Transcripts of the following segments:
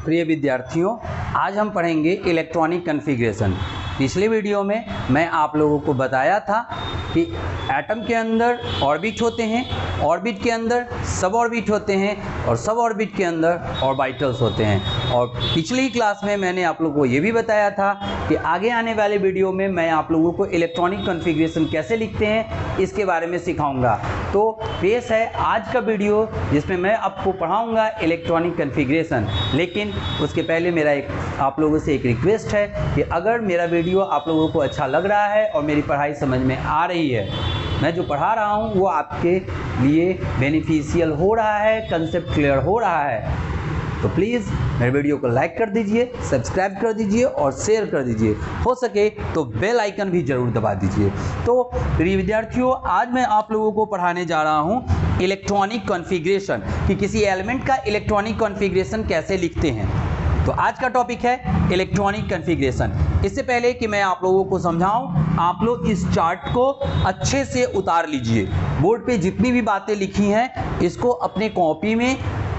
प्रिय विद्यार्थियों, आज हम पढ़ेंगे इलेक्ट्रॉनिक कॉन्फ़िगरेशन। पिछले वीडियो में मैं आप लोगों को बताया था कि एटम के अंदर ऑर्बिट होते हैं, ऑर्बिट के अंदर सब ऑर्बिट होते हैं और सब ऑर्बिट के अंदर ऑर्बिटल्स होते हैं। और पिछली क्लास में मैंने आप लोगों को ये भी बताया था कि आगे आने वाले वीडियो में मैं आप लोगों को इलेक्ट्रॉनिक कॉन्फ़िगरेशन कैसे लिखते हैं इसके बारे में सिखाऊंगा। तो पेश है आज का वीडियो जिसमें मैं आपको पढ़ाऊंगा इलेक्ट्रॉनिक कॉन्फ़िगरेशन। लेकिन उसके पहले मेरा आप लोगों से एक रिक्वेस्ट है कि अगर मेरा वीडियो आप लोगों को अच्छा लग रहा है और मेरी पढ़ाई समझ में आ रही है, मैं जो पढ़ा रहा हूँ वो आपके लिए बेनिफिशियल हो रहा है, कंसेप्ट क्लियर हो रहा है, तो प्लीज़ मेरे वीडियो को लाइक कर दीजिए, सब्सक्राइब कर दीजिए और शेयर कर दीजिए। हो सके तो बेल आइकन भी ज़रूर दबा दीजिए। तो प्रिय विद्यार्थियों, आज मैं आप लोगों को पढ़ाने जा रहा हूँ इलेक्ट्रॉनिक कॉन्फ़िगरेशन, कि किसी एलिमेंट का इलेक्ट्रॉनिक कॉन्फ़िगरेशन कैसे लिखते हैं। तो आज का टॉपिक है इलेक्ट्रॉनिक कॉन्फ़िगरेशन। इससे पहले कि मैं आप लोगों को समझाऊं, आप लोग इस चार्ट को अच्छे से उतार लीजिए। बोर्ड पे जितनी भी बातें लिखी हैं इसको अपने कॉपी में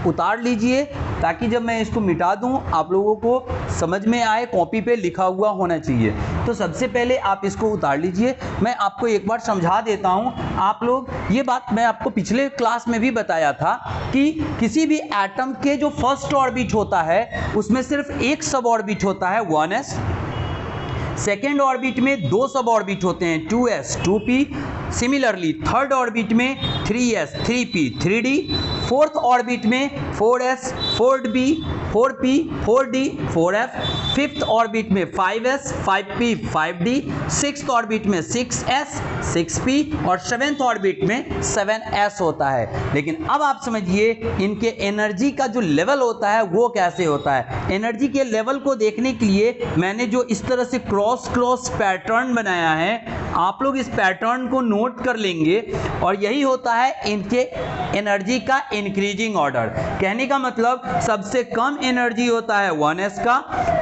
उतार लीजिए, ताकि जब मैं इसको मिटा दूं आप लोगों को समझ में आए। कॉपी पे लिखा हुआ होना चाहिए। तो सबसे पहले आप इसको उतार लीजिए। मैं आपको एक बार समझा देता हूं। आप लोग, ये बात मैं आपको पिछले क्लास में भी बताया था कि किसी भी एटम के जो फर्स्ट ऑर्बिट होता है उसमें सिर्फ एक सब ऑर्बिट होता है 1s। सेकेंड ऑर्बिट में दो सब ऑर्बिट होते हैं 2s 2p। Similarly third orbit में 3s 3p 3d। Fourth orbit में 4s 4b 4p 4d 4f। Fifth orbit में 5s 5p 5d। Sixth orbit में 6s 6p और सेवेंथ ऑर्बिट में 7s होता है। लेकिन अब आप समझिए इनके एनर्जी का जो लेवल होता है वो कैसे होता है। एनर्जी के लेवल को देखने के लिए मैंने जो इस तरह से क्रॉस पैटर्न बनाया है, आप लोग इस पैटर्न को नोट कर लेंगे। और यही होता है इनके एनर्जी का इंक्रीजिंग ऑर्डर। कहने का मतलब सबसे कम एनर्जी होता है 1s का,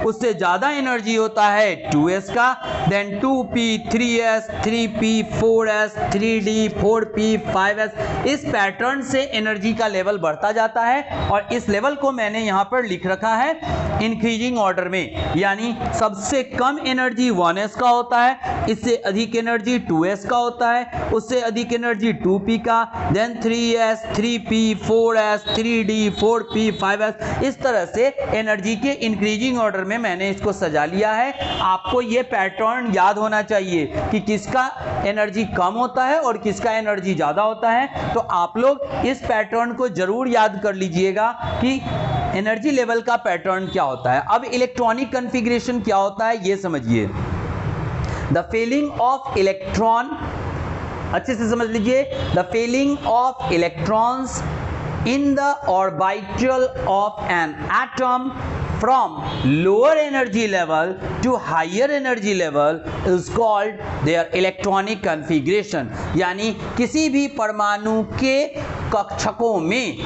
उससे ज्यादा एनर्जी होता है 2s का, then 2p 3s 3p 4s 3d 4p 5s। इस पैटर्न से एनर्जी का लेवल बढ़ता जाता है और इस लेवल को मैंने यहां पर लिख रखा है इंक्रीजिंग ऑर्डर में। यानी सबसे कम एनर्जी 1s का होता है, इससे अधिक एनर्जी 2s का होता है, उससे अधिक एनर्जी 2p का, then 3s 3p 4s 3d 4p 5s। इस तरह से एनर्जी के इंक्रीजिंग ऑर्डर में मैंने इसको सजा लिया है। आपको ये पैटर्न याद होना चाहिए कि किसका एनर्जी कम होता है और किसका एनर्जी ज्यादा होता है। तो आप लोग इस पैटर्न को जरूर याद कर लीजिएगा कि एनर्जी लेवल का पैटर्न क्या होता है। अब इलेक्ट्रॉनिक कॉन्फ़िगरेशन क्या होता है ये समझिए। द फीलिंग ऑफ इलेक्ट्रॉन, अच्छे से समझ लीजिए, the feeling of electrons in the orbital of an atom from lower energy level to higher energy level is called their electronic configuration। यानी किसी भी परमाणु के कक्षकों में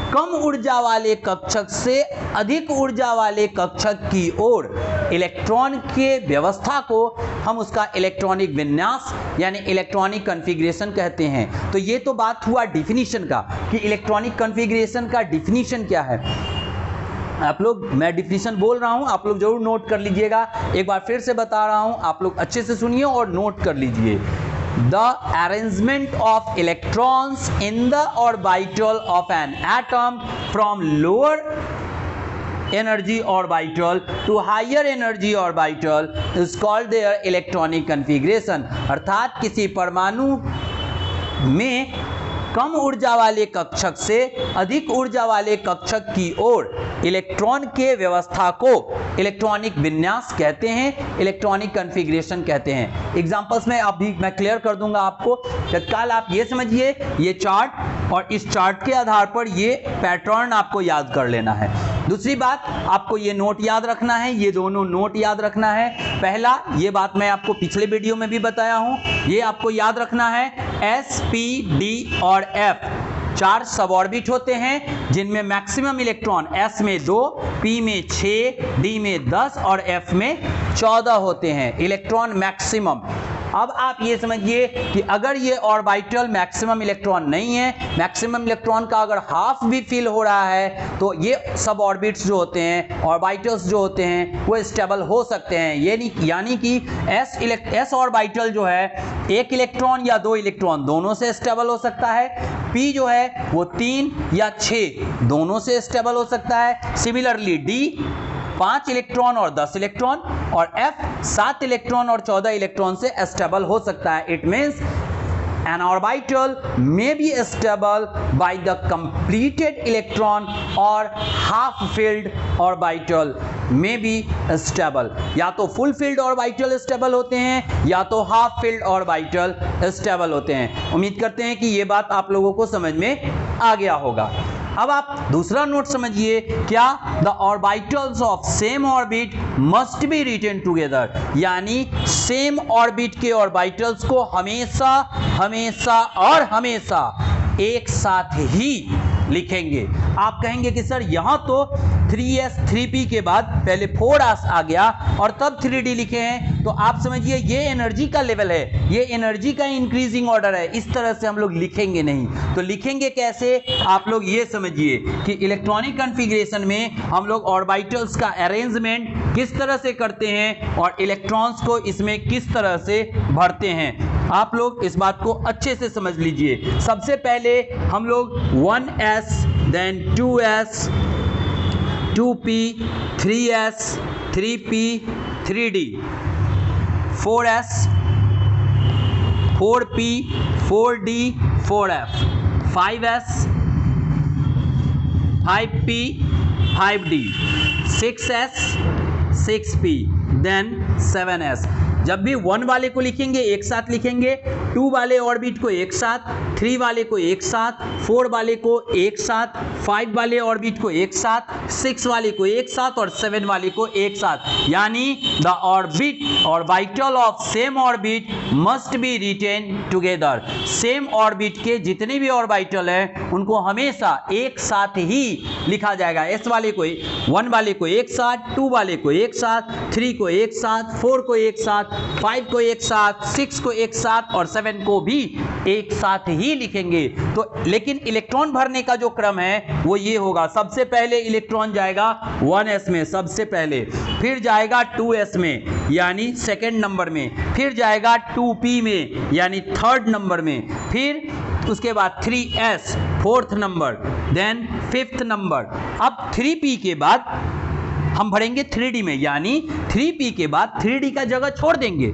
कम ऊर्जा वाले कक्षक से अधिक ऊर्जा वाले कक्षक की ओर इलेक्ट्रॉन के व्यवस्था को हम उसका इलेक्ट्रॉनिक विन्यास यानी इलेक्ट्रॉनिक कॉन्फ़िगरेशन कहते हैं। तो ये तो बात हुआ डिफिनीशन का कि इलेक्ट्रॉनिक कॉन्फ़िगरेशन का डिफिनीशन क्या है। आप लोग, मैं डिफिनीशन बोल रहा हूं, आप लोग जरूर नोट कर लीजिएगा। एक बार फिर से बता रहा हूं, आप लोग अच्छे से सुनिए और नोट कर लीजिए। The arrangement of electrons in the orbital of an atom from lower energy orbital to higher energy orbital is called their electronic configuration। अर्थात किसी परमाणु में कम ऊर्जा वाले कक्षक से अधिक ऊर्जा वाले कक्षक की ओर इलेक्ट्रॉन के व्यवस्था को इलेक्ट्रॉनिक विन्यास कहते हैं, इलेक्ट्रॉनिक कॉन्फ़िगरेशन कहते हैं। एग्जांपल्स में अभी मैं क्लियर कर दूंगा आपको। तत्काल आप ये समझिए, ये चार्ट और इस चार्ट के आधार पर ये पैटर्न आपको याद कर लेना है। दूसरी बात, आपको ये नोट याद रखना है, ये दोनों नोट याद रखना है। पहला, ये बात मैं आपको पिछले वीडियो में भी बताया हूं, ये आपको याद रखना है s p d और f 4 सब ऑर्बिट होते हैं जिनमें मैक्सिमम इलेक्ट्रॉन s में 2, p में 6, d में 10 और f में 14 होते हैं इलेक्ट्रॉन मैक्सिमम। अब आप ये समझिए कि अगर ये ऑर्बिटल मैक्सिमम इलेक्ट्रॉन नहीं है, मैक्सिमम इलेक्ट्रॉन का अगर हाफ भी फिल हो रहा है, तो ये सब ऑर्बिट्स जो होते हैं, ऑर्बिटल्स जो होते हैं, वो स्टेबल हो सकते हैं। ये यानी कि एस ऑर्बिटल जो है एक इलेक्ट्रॉन या दो इलेक्ट्रॉन दोनों से स्टेबल हो सकता है। पी जो है वो 3 या 6 दोनों से स्टेबल हो सकता है। सिमिलरली डी 5 इलेक्ट्रॉन और 10 इलेक्ट्रॉन, और एफ 7 इलेक्ट्रॉन और 14 इलेक्ट्रॉन से स्टेबल हो सकता है। It means an orbital may be stable by the completed electron or half filled orbital may be stable। या तो full filled orbital stable होते हैं या तो half filled orbital stable होते हैं। उम्मीद करते हैं कि ये बात आप लोगों को समझ में आ गया होगा। अब आप दूसरा नोट समझिए, क्या the orbitals of same orbit must be written together, यानी सेम ऑर्बिट के ऑर्बिटल्स को हमेशा हमेशा और हमेशा एक साथ ही लिखेंगे। आप कहेंगे कि सर यहाँ तो 3s 3p के बाद पहले 4s आ गया और तब 3d लिखे हैं, तो आप समझिए ये एनर्जी का लेवल है, ये एनर्जी का इंक्रीजिंग ऑर्डर है, इस तरह से हम लोग लिखेंगे नहीं। तो लिखेंगे कैसे, आप लोग ये समझिए कि इलेक्ट्रॉनिक कॉन्फ़िगरेशन में हम लोग ऑर्बिटल्स का अरेंजमेंट किस तरह से करते हैं और इलेक्ट्रॉन्स को इसमें किस तरह से भरते हैं। आप लोग इस बात को अच्छे से समझ लीजिए। सबसे पहले हम लोग 1s, then 2s, 2p, 3s, 3p, 3d, 4s, 4p, 4d, 4f, 5s, 5p, 5d, 6s, 6p, then 7s। जब भी 1 वाले को लिखेंगे एक साथ लिखेंगे, 2 वाले ऑर्बिट को एक साथ, 3 वाले को एक साथ, 4 वाले को एक साथ, 5 वाले ऑर्बिट को एक साथ, 6 वाले को एक साथ और 7 वाले को एक साथ। यानी the orbital of same orbit must be written together. Same orbit के जितने भी ऑर्बिटल हैं उनको हमेशा एक साथ ही लिखा जाएगा। एस वाले को 1 वाले को एक साथ, 2 वाले को एक साथ, 3 को एक साथ, 4 को एक साथ, 5 को एक साथ, 6 को एक साथ और 7 को भी एक साथ ही लिखेंगे। तो लेकिन इलेक्ट्रॉन भरने का जो क्रम है वो ये होगा, सबसे पहले इलेक्ट्रॉन जाएगा 1s में सबसे पहले, फिर जाएगा 2s में यानी सेकंड नंबर में, फिर जाएगा 2p में यानी थर्ड नंबर में, फिर उसके बाद 3s fourth number, then fifth number. अब 3p के बाद हम भरेंगे 3d में, यानी 3p के बाद 3d का जगह छोड़ देंगे,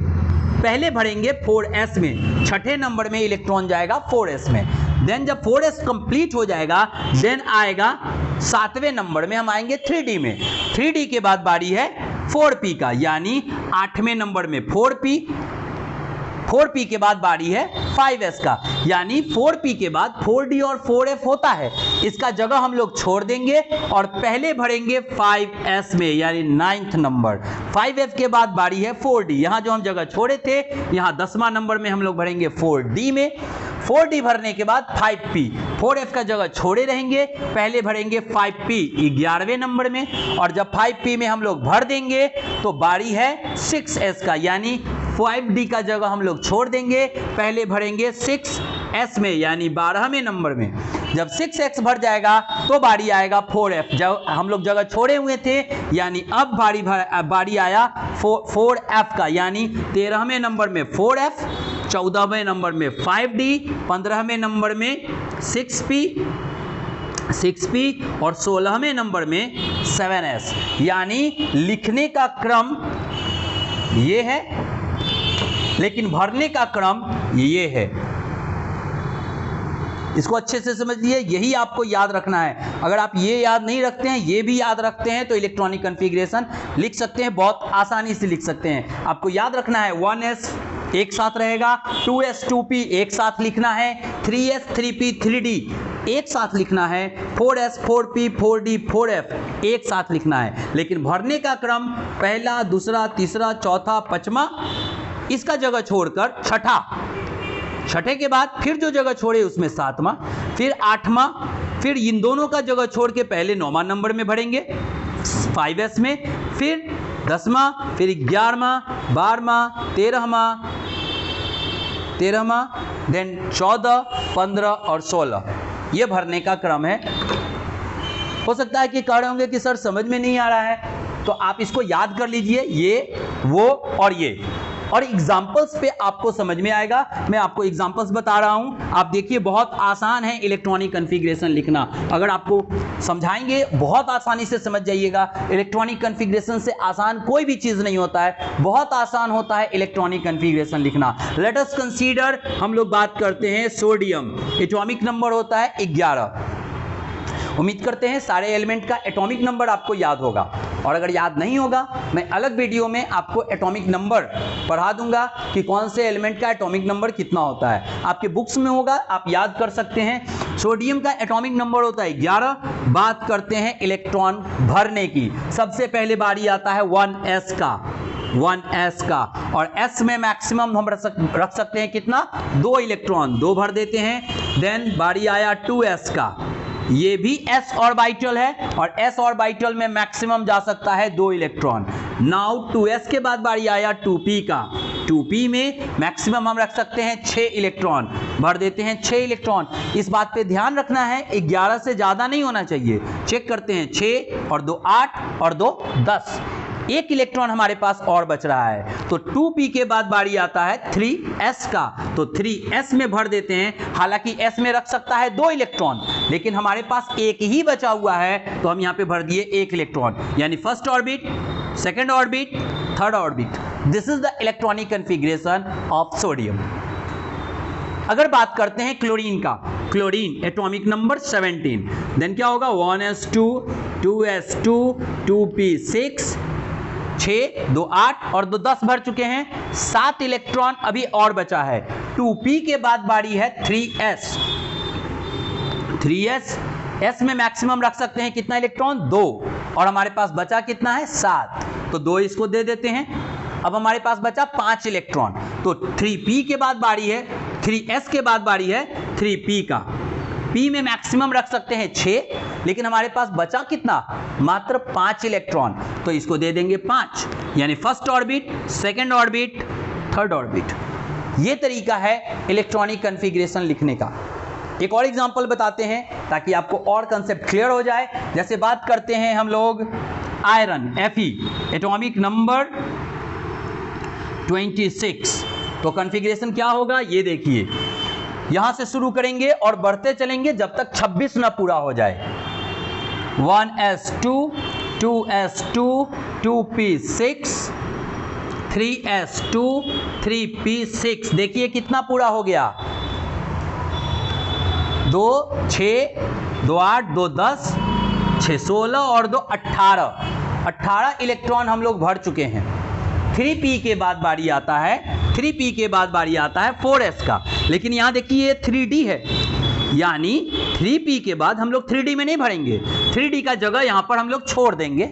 पहले भरेंगे 4s में, छठे नंबर में इलेक्ट्रॉन जाएगा 4s में। देन जब 4s कंप्लीट हो जाएगा देन आएगा 7वें नंबर में हम आएंगे 3d में। 3d के बाद बारी है 4p का, यानी 8वें नंबर में 4p। 4p के बाद बारी है 5s का, यानी 4p के बाद 4d और 4f होता है, इसका जगह हम लोग छोड़ देंगे और पहले भरेंगे 5s में यानी 9th नंबर। 5f के बाद बारी है 4d, यहां जो हम जगह छोड़े थे यहां 10वां नंबर में हम लोग भरेंगे 4d में। 4d भरने के बाद 5p, 4f का जगह छोड़े रहेंगे, पहले भरेंगे 5p 11वें नंबर में, और जब 5p में हम लोग भर देंगे तो बारी है 6s का, यानी 5d का जगह हम लोग छोड़ देंगे, पहले भरेंगे 6s में यानी 12वें नंबर में। जब 6x भर जाएगा तो बारी आएगा 4f, जब हम लोग जगह छोड़े हुए थे, यानी अब बारी आया 4f का, यानी 13वें नंबर में 4f, 14वें नंबर में 5d, 15वें नंबर में 6p और 16वें नंबर में 7s। यानी लिखने का क्रम ये है लेकिन भरने का क्रम ये है। इसको अच्छे से समझ लिए, यही आपको याद रखना है। अगर आप ये याद नहीं रखते हैं, ये भी याद रखते हैं तो इलेक्ट्रॉनिक कॉन्फ़िगरेशन लिख सकते हैं, बहुत आसानी से लिख सकते हैं। आपको याद रखना है 1s एक साथ रहेगा, 2s 2p एक साथ लिखना है, 3s 3p 3d एक साथ लिखना है, 4s 4p 4d 4f एक साथ लिखना है। लेकिन भरने का क्रम पहला, दूसरा, तीसरा, चौथा, पांचवा, इसका जगह छोड़कर छठे के बाद फिर जो जगह छोड़े उसमें 7वां, फिर 8वां, फिर इन दोनों का जगह छोड़ के पहले 9वां नंबर में भरेंगे 5s में, फिर 10वां, फिर 11वां, 12वां, 13वां, 13वां, देन 14, 15 और 16, ये भरने का क्रम है। हो सकता है कि कह रहे होंगे कि सर समझ में नहीं आ रहा है, तो आप इसको याद कर लीजिए, ये, वो और ये, और एग्जाम्पल्स पे आपको समझ में आएगा। मैं आपको एग्जाम्पल्स बता रहा हूं, आप देखिए बहुत आसान है इलेक्ट्रॉनिक कॉन्फ़िगरेशन लिखना। अगर आपको समझाएंगे बहुत आसानी से समझ जाइएगा। इलेक्ट्रॉनिक कॉन्फ़िगरेशन से आसान कोई भी चीज नहीं होता है, बहुत आसान होता है इलेक्ट्रॉनिक कॉन्फ़िगरेशन लिखना। लेट अस कंसीडर, हम लोग बात करते हैं सोडियम, एटॉमिक नंबर होता है 11। उम्मीद करते हैं सारे एलिमेंट का एटॉमिक नंबर आपको याद होगा, और अगर याद नहीं होगा मैं अलग वीडियो में आपको एटॉमिक नंबर पढ़ा दूंगा कि कौन से एलिमेंट का एटॉमिक नंबर कितना होता है। आपके बुक्स में होगा, आप याद कर सकते हैं। सोडियम का एटॉमिक नंबर होता है 11। बात करते हैं इलेक्ट्रॉन भरने की। सबसे पहले बारी आता है 1s का, 1s का, और s में मैक्सिमम हम रख सकते हैं कितना, 2 इलेक्ट्रॉन, 2 भर देते हैं। देन बारी आया 2s का, ये भी s ऑर्बिटल है, और s ऑर्बिटल में मैक्सिमम जा सकता है 2 इलेक्ट्रॉन। नाउ 2s के बाद बारी आया 2p का, 2p में मैक्सिमम हम रख सकते हैं 6 इलेक्ट्रॉन, भर देते हैं 6 इलेक्ट्रॉन। इस बात पे ध्यान रखना है 11 से ज्यादा नहीं होना चाहिए। चेक करते हैं, 6 और 2 8 और 2 10, 1 इलेक्ट्रॉन हमारे पास और बच रहा है। तो 2p के बाद बारी आता है 3s का, तो 3s में भर देते हैं। हालांकि s में रख सकता है 2 इलेक्ट्रॉन, लेकिन हमारे पास 1 ही बचा हुआ है, तो हम यहां पे भर दिए 1 इलेक्ट्रॉन, यानी first orbit, second orbit, third orbit. This is the electronic configuration of sodium. अगर बात करते हैं क्लोरीन का, क्लोरीन एटॉमिक नंबर 17, देन क्या होगा, 1s2, 2s2, 2p6, 6, 2 8 और 2 10 भर चुके हैं। 7 इलेक्ट्रॉन अभी और बचा है। 2p के बाद बारी है 3s, 3s, s में मैक्सिमम रख सकते हैं कितना इलेक्ट्रॉन, 2, और हमारे पास बचा कितना है, 7, तो 2 इसको दे देते हैं। अब हमारे पास बचा 5 इलेक्ट्रॉन, तो 3p के बाद बारी है, 3s के बाद बारी है 3p का। p में मैक्सिमम रख सकते हैं 6, लेकिन हमारे पास बचा कितना, मात्र 5 इलेक्ट्रॉन, तो इसको दे देंगे 5, यानी first orbit, second orbit, third orbit. ये तरीका है इलेक्ट्रॉनिक कॉन्फ़िगरेशन लिखने का। एक और एग्जांपल बताते हैं ताकि आपको और कंसेप्ट क्लियर हो जाए। जैसे बात करते हैं हम लोग आयरन, Fe, एटॉमिक नंबर 26, तो कॉन्फ़िगरेशन क्या होगा ये देखिए। यहां से शुरू करेंगे और बढ़ते चलेंगे जब तक 26 ना पूरा हो जाए। 1s2, 2s2, 2p6, 3s2, 3p6, देखिए कितना पूरा हो गया, 2 6, 2 8, 2 10, 6 16 और 2 18, 18 इलेक्ट्रॉन हम लोग भर चुके हैं। 3p के बाद बारी आता है, 3p के बाद बारी आता है 4s का, लेकिन यहां देखिए ये 3d है, यानी 3p के बाद हम लोग 3d में नहीं भरेंगे, 3d का जगह यहां पर हम लोग छोड़ देंगे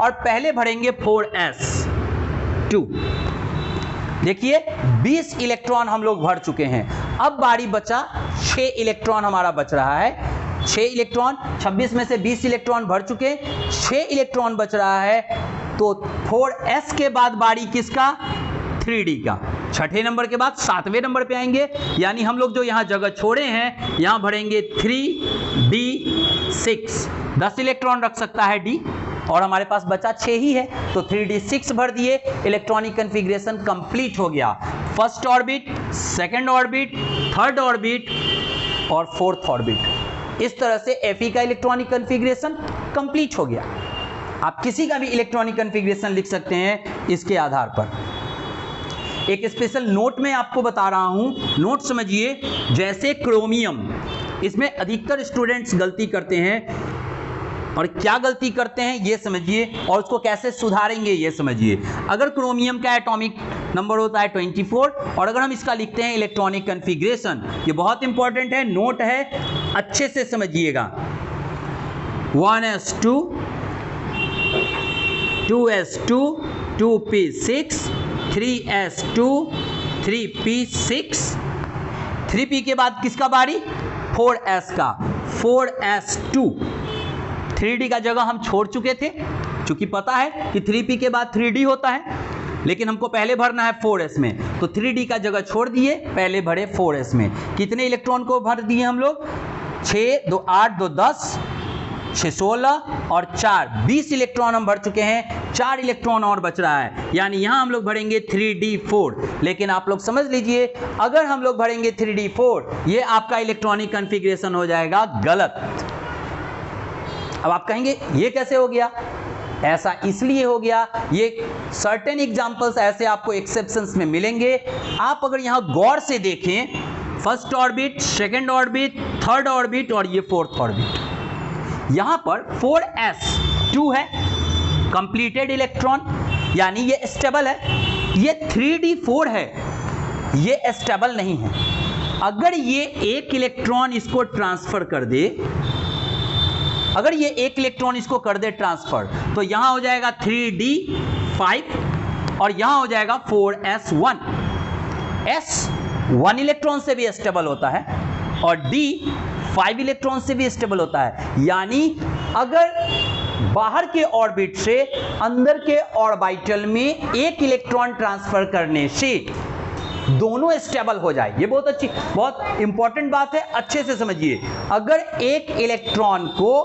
और पहले भरेंगे 4s2। देखिए 20 इलेक्ट्रॉन हम लोग भर चुके हैं। अब बारी बचा 6 इलेक्ट्रॉन हमारा बच रहा है, 6 इलेक्ट्रॉन, 26 में से 20 इलेक्ट्रॉन भर चुके, 6 इलेक्ट्रॉन बच रहा है। तो 4s के बाद बारी किसका, 3d का। छठे नंबर के बाद 7वें नंबर पे आएंगे, यानी हम लोग जो यहाँ जगह छोड़े हैं यहाँ भरेंगे 3d6, 10 इलेक्ट्रॉन रख सकता है d, और हमारे पास बचा 6 ही है, तो 3d6 भर दिए। इलेक्ट्रॉनिक कॉन्फ़िगरेशन कंप्लीट हो गया। First orbit, second orbit, third orbit और फोर्थ ऑर्बिट। इस तरह से Fe का इलेक्ट्रॉनिक कॉन्फ़िगरेशन कंप्लीट हो गया। आप किसी का भी इलेक्ट्रॉनिक कॉन्फ़िगरेशन लिख सकते हैं इसके आधार पर। एक स्पेशल नोट में आपको बता रहा हूं, नोट समझिए। जैसे क्रोमियम, इसमें अधिकतर स्टूडेंट्स गलती करते हैं, और क्या गलती करते हैं ये समझिए, और उसको कैसे सुधारेंगे ये समझिए। अगर क्रोमियम का एटॉमिक नंबर होता है 24, और अगर हम इसका लिखते हैं इलेक्ट्रॉनिक कॉन्फ़िगरेशन, ये बहुत इंपॉर्टेंट है, नोट है, अच्छे से समझिएगा। 1s2, 2s2, 2p6, 3s2, 3p6, 3p के बाद किसका बारी, 4s का, 4s2। 3d का जगह हम छोड़ चुके थे, क्योंकि पता है कि 3p के बाद 3d होता है, लेकिन हमको पहले भरना है 4s में, तो 3d का जगह छोड़ दिए, पहले भरे 4s में। कितने इलेक्ट्रॉन को भर दिए हम लोग? 6 2 8 2 10 6 16 और 4 20 इलेक्ट्रॉन हम भर चुके हैं, 4 इलेक्ट्रॉन और बच रहा है, यानी यहां हम लोग भरेंगे 3d4। लेकिन आप लोग समझ लीजिए, अगर हम लोग भरेंगे 3d4, ये आपका इलेक्ट्रॉनिक कॉन्फ़िगरेशन हो जाएगा गलत। अब आप कहेंगे ये कैसे हो गया? ऐसा इसलिए हो गया, ये सर्टेन एग्जांपल्स ऐसे आपको एक्सेप्शंस में मिलेंगे। आप अगर यहां गौर से देखें, first orbit, second orbit, third orbit और ये फोर्थ ऑर्बिट, यहां पर 4s2 है, कंप्लीटेड इलेक्ट्रॉन, यानी ये स्टेबल है। ये 3d4 है, ये स्टेबल नहीं है। अगर ये एक इलेक्ट्रॉन इसको ट्रांसफर कर दे, अगर ये एक इलेक्ट्रॉन इसको कर दे ट्रांसफर, तो यहां हो जाएगा 3d5 और यहां हो जाएगा 4s1। s 1 इलेक्ट्रॉन से भी स्टेबल होता है और d 5 इलेक्ट्रॉन से भी स्टेबल होता है। यानी अगर बाहर के ऑर्बिट से अंदर के ऑर्बिटल में एक इलेक्ट्रॉन ट्रांसफर करने से दोनों स्टेबल हो जाए, ये बहुत इंपॉर्टेंट बात है, अच्छे से समझिए। अगर एक इलेक्ट्रॉन को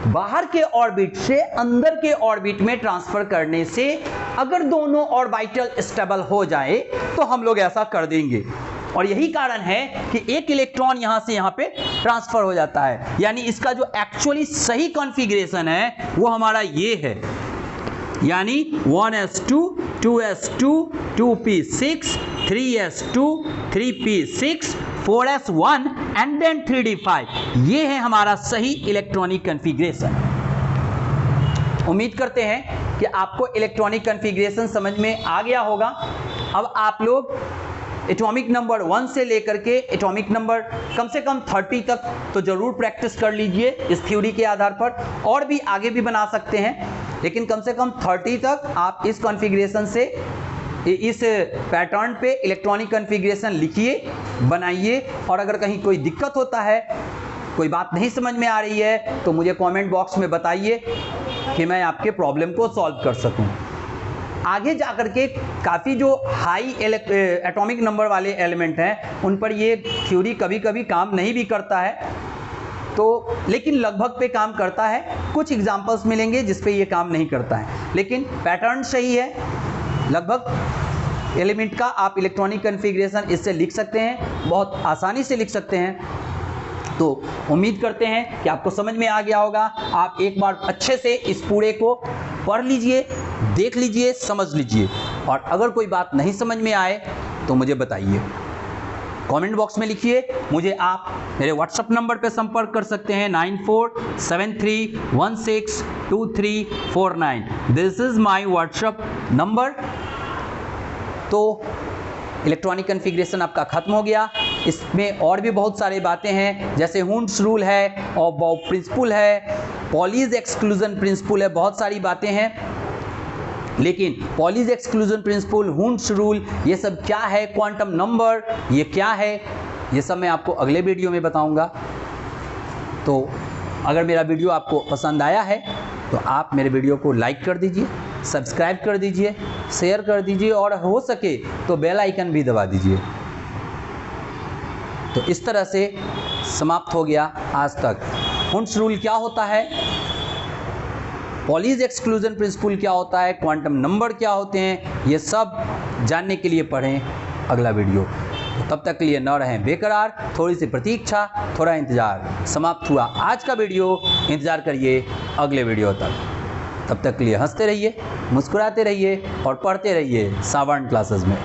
बाहर के ऑर्बिट से अंदर के ऑर्बिट में ट्रांसफर करने से अगर दोनों ऑर्बिटल स्टेबल हो जाए, तो हम लोग ऐसा कर देंगे। और यही कारण है कि एक इलेक्ट्रॉन यहां से यहां पे ट्रांसफर हो जाता है। यानी इसका जो एक्चुअली सही कॉन्फ़िगरेशन है वो हमारा ये है, यानी 1s2 2s2 2p6 3s2 3p6 4s1 and then 3d5, ये है हमारा सही इलेक्ट्रॉनिक कॉन्फ़िगरेशन। उम्मीद करते हैं कि आपको इलेक्ट्रॉनिक कॉन्फ़िगरेशन समझ में आ गया होगा। अब आप लोग एटॉमिक नंबर 1 से लेकर के एटॉमिक नंबर कम से कम 30 तक तो जरूर प्रैक्टिस कर लीजिए इस थ्योरी के आधार पर, और भी आगे भी बना सकते हैं, लेकिन कम से कम 30 तक आप इस कॉन्फ़िगरेशन से, इस पैटर्न पे इलेक्ट्रॉनिक कॉन्फ़िगरेशन लिखिए, बनाइए। और अगर कहीं कोई दिक्कत होता है, कोई बात नहीं समझ में आ रही है, तो मुझे कमेंट बॉक्स में बताइए कि मैं आपके प्रॉब्लम को सॉल्व कर सकूं। आगे जाकर के काफ़ी जो हाई एटॉमिक नंबर वाले एलिमेंट हैं, उन पर ये थ्योरी कभी कभी काम नहीं भी करता है, तो लेकिन लगभग पे काम करता है। कुछ एग्जांपल्स मिलेंगे जिस पे ये काम नहीं करता है, लेकिन पैटर्न सही है। लगभग एलिमेंट का आप इलेक्ट्रॉनिक कॉन्फ़िगरेशन इससे लिख सकते हैं, बहुत आसानी से लिख सकते हैं। तो उम्मीद करते हैं कि आपको समझ में आ गया होगा। आप एक बार अच्छे से इस पूरे को पढ़ लीजिए, देख लीजिए, समझ लीजिए, और अगर कोई बात नहीं समझ में आए तो मुझे बताइए, कमेंट बॉक्स में लिखिए। मुझे आप मेरे व्हाट्सएप नंबर पर संपर्क कर सकते हैं 9473162349। This is my WhatsApp number. तो इलेक्ट्रॉनिक कॉन्फ़िगरेशन आपका खत्म हो गया। इसमें और भी बहुत सारी बातें हैं, जैसे हुंड्स रूल है, और बाउ प्रिंसिपल है, पॉलीज एक्सक्लूजन प्रिंसिपल है, बहुत सारी बातें हैं। लेकिन Pauli's exclusion principle, Hund's rule, ये सब क्या है, क्वांटम नंबर ये क्या है, ये सब मैं आपको अगले वीडियो में बताऊंगा। तो अगर मेरा वीडियो आपको पसंद आया है तो आप मेरे वीडियो को लाइक कर दीजिए, सब्सक्राइब कर दीजिए, शेयर कर दीजिए, और हो सके तो बेल आइकन भी दबा दीजिए। तो इस तरह से समाप्त हो गया आज तक। हुंड्स रूल क्या होता है, पॉलीज एक्सक्लूजन प्रिंसिपल क्या होता है, क्वांटम नंबर क्या होते हैं, ये सब जानने के लिए पढ़ें अगला वीडियो। तो तब तक के लिए न रहें बेकरार, थोड़ी सी प्रतीक्षा, थोड़ा इंतज़ार। समाप्त हुआ आज का वीडियो, इंतज़ार करिए अगले वीडियो तक। तब तक के लिए हंसते रहिए, मुस्कुराते रहिए और पढ़ते रहिए सावर्ण क्लासेस में।